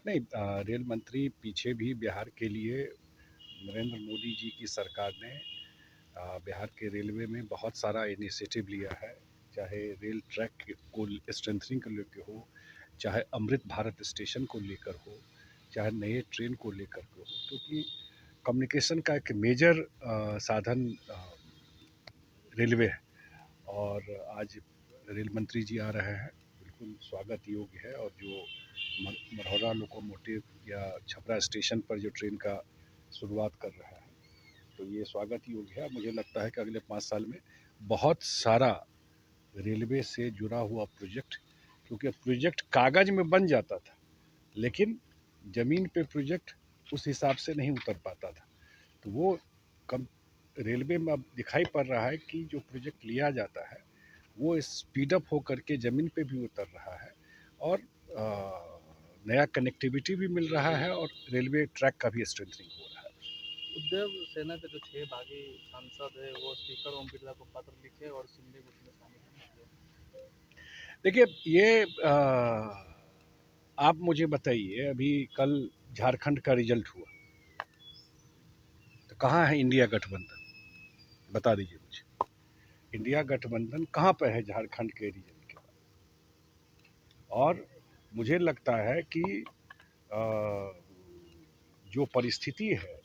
नहीं, रेल मंत्री पीछे भी बिहार के लिए नरेंद्र मोदी जी की सरकार ने बिहार के रेलवे में बहुत सारा इनिशिएटिव लिया है। चाहे रेल ट्रैक को स्ट्रेंथनिंग को लेकर हो, चाहे अमृत भारत स्टेशन को लेकर हो, चाहे नए ट्रेन को लेकर हो, क्योंकि कम्युनिकेशन का एक मेजर साधन रेलवे है। और आज रेल मंत्री जी आ रहे हैं, बिल्कुल स्वागत योग्य है। और जो मढ़ौरा लोकोमोटिव या छपरा स्टेशन पर जो ट्रेन का शुरुआत कर रहा है, तो ये स्वागत योग्य है। मुझे लगता है कि अगले 5 साल में बहुत सारा रेलवे से जुड़ा हुआ प्रोजेक्ट, क्योंकि प्रोजेक्ट कागज में बन जाता था, लेकिन ज़मीन पे प्रोजेक्ट उस हिसाब से नहीं उतर पाता था। तो वो कम रेलवे में अब दिखाई पड़ रहा है कि जो प्रोजेक्ट लिया जाता है वो स्पीड अप होकर के ज़मीन पे भी उतर रहा है, और नया कनेक्टिविटी भी मिल रहा है, और रेलवे ट्रैक का भी स्ट्रेंथनिंग हो रहा है। उद्धव सेना के जो 6 बागी सांसद है वो स्पीकर ओम बिरला को पत्र लिखे और शिंदे को उसमें शामिल नहीं किया। देखिए, ये आप मुझे बताइए, अभी कल झारखंड का रिजल्ट हुआ, तो कहाँ है इंडिया गठबंधन? बता दीजिए मुझे, इंडिया गठबंधन कहाँ पे है झारखंड के रिजल्ट के बाद? और मुझे लगता है कि जो परिस्थिति है,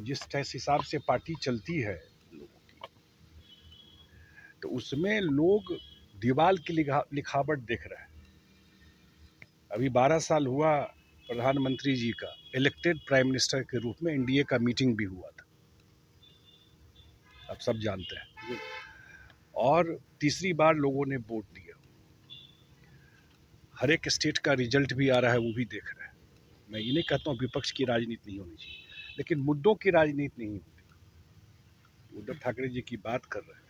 जिस हिसाब से पार्टी चलती है लोगों की, तो उसमें लोग दीवाल की लिखावट देख रहे हैं। अभी 12 साल हुआ प्रधानमंत्री जी का, इलेक्टेड प्राइम मिनिस्टर के रूप में एनडीए का मीटिंग भी हुआ था, आप सब जानते हैं। और तीसरी बार लोगों ने वोट दिया। हर एक स्टेट का रिजल्ट भी आ रहा है, वो भी देख रहे हैं। मैं ये नहीं कहता हूँ विपक्ष की राजनीति नहीं होनी चाहिए, लेकिन मुद्दों की राजनीति नहीं होती। उद्धव ठाकरे जी की बात कर रहे हैं,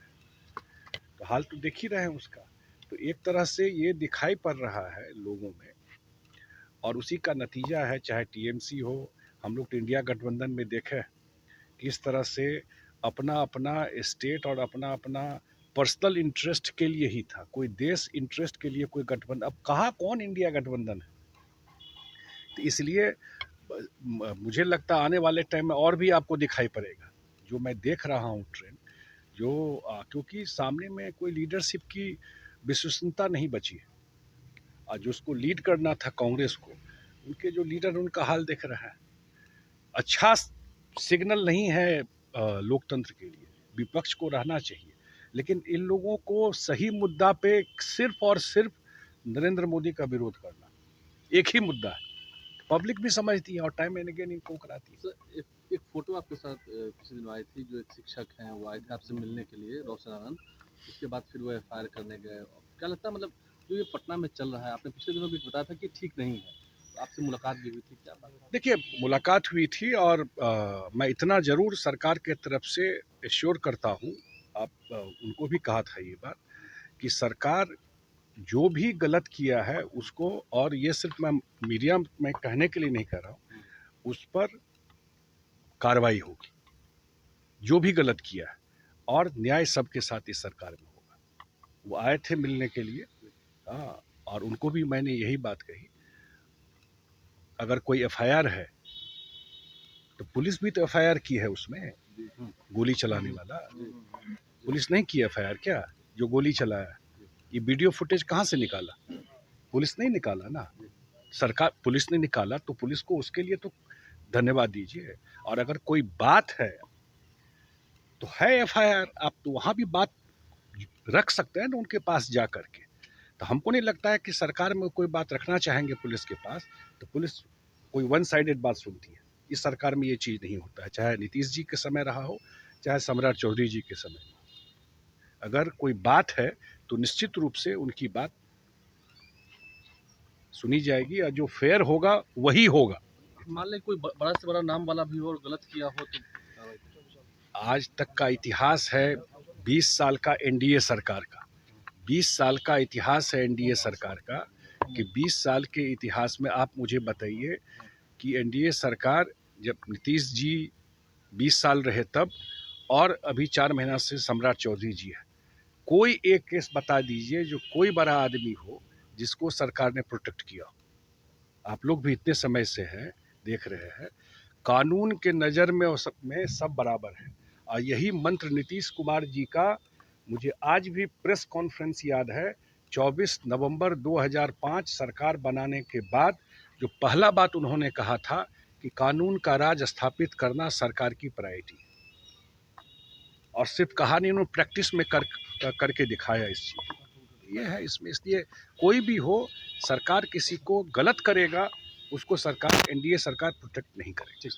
तो हाल तो देख ही रहे हैं उसका। तो एक तरह से ये दिखाई पड़ रहा है लोगों में, और उसी का नतीजा है। चाहे टीएमसी हो, हम लोग तो इंडिया गठबंधन में देखे किस तरह से अपना अपना स्टेट और अपना अपना पर्सनल इंटरेस्ट के लिए ही था, कोई देश इंटरेस्ट के लिए कोई गठबंधन। अब कहाँ कौन इंडिया गठबंधन है? तो इसलिए मुझे लगता है आने वाले टाइम में और भी आपको दिखाई पड़ेगा। जो मैं देख रहा हूँ ट्रेंड, जो क्योंकि सामने में कोई लीडरशिप की विश्वसनीयता नहीं बची है। और जो उसको लीड करना था कांग्रेस को, उनके जो लीडर उनका हाल देख रहा है। अच्छा सिग्नल नहीं है लोकतंत्र के लिए। विपक्ष को रहना चाहिए, लेकिन इन लोगों को सही मुद्दा पे सिर्फ और सिर्फ नरेंद्र मोदी का विरोध करना, एक ही मुद्दा है। पब्लिक भी समझती है और टाइम एंड अगेन इनको कराती है। सर एक फोटो आपके साथ किसी दिन आई थी, जो एक शिक्षक हैं वो आए थे आपसे मिलने के लिए, रोशन आनंद। उसके बाद फिर वो एफआईआर करने गए। क्या लगता है, मतलब जो ये पटना में चल रहा है, आपने पिछले दिनों भी बताया था कि ठीक नहीं है, तो आपसे मुलाकात भी हुई थी, क्या बात है? देखिए, मुलाकात हुई थी, और मैं इतना ज़रूर सरकार के तरफ से एश्योर करता हूँ, आप उनको भी कहा था ये बात, कि सरकार जो भी गलत किया है उसको, और ये सिर्फ मैं मीडिया में कहने के लिए नहीं कह रहा हूँ, उस पर कार्रवाई होगी, जो भी गलत किया है। और न्याय सबके साथ इस सरकार में होगा। वो आए थे मिलने के लिए, हाँ, और उनको भी मैंने यही बात कही, अगर कोई एफआईआर है तो पुलिस भी तो एफआईआर की है उसमें, गोली चलाने वाला। पुलिस नहीं की एफआईआर क्या, जो गोली चलाया? ये वीडियो फुटेज कहाँ से निकाला? पुलिस नहीं निकाला ना, सरकार, पुलिस ने निकाला, तो पुलिस को उसके लिए तो धन्यवाद दीजिए। और अगर कोई बात है तो है एफआईआर, आप तो वहाँ भी बात रख सकते हैं ना उनके पास जा करके। तो हमको नहीं लगता है कि सरकार में कोई बात रखना चाहेंगे पुलिस के पास, तो पुलिस कोई वन साइडेड बात सुनती है। इस सरकार में ये चीज़ नहीं होता है, चाहे नीतीश जी के समय रहा हो, चाहे सम्राट चौधरी जी के समय। अगर कोई बात है तो निश्चित रूप से उनकी बात सुनी जाएगी, और जो फेयर होगा वही होगा। मान लें कोई बड़ा से बड़ा नाम वाला भी हो और गलत किया हो तो कार्रवाई? आज तक का इतिहास है 20 साल का एनडीए सरकार का, 20 साल का इतिहास है एनडीए सरकार का, कि 20 साल के इतिहास में आप मुझे बताइए कि एनडीए सरकार, जब नीतीश जी 20 साल रहे तब, और अभी 4 महीना से सम्राट चौधरी जी है, कोई एक केस बता दीजिए जो कोई बड़ा आदमी हो जिसको सरकार ने प्रोटेक्ट किया हो। आप लोग भी इतने समय से हैं, देख रहे हैं, कानून के नज़र में सब बराबर है। और यही मंत्र नीतीश कुमार जी का मुझे आज भी प्रेस कॉन्फ्रेंस याद है, 24 नवंबर 2005 सरकार बनाने के बाद जो पहला बात उन्होंने कहा था कि कानून का राज स्थापित करना सरकार की प्रायोरिटी है। और सिर्फ कहा नहीं, उन्होंने प्रैक्टिस में करके दिखाया इस चीज़ को। ये है इसमें, इसलिए कोई भी हो, सरकार किसी को गलत करेगा उसको सरकार, एनडीए सरकार प्रोटेक्ट नहीं करेगी।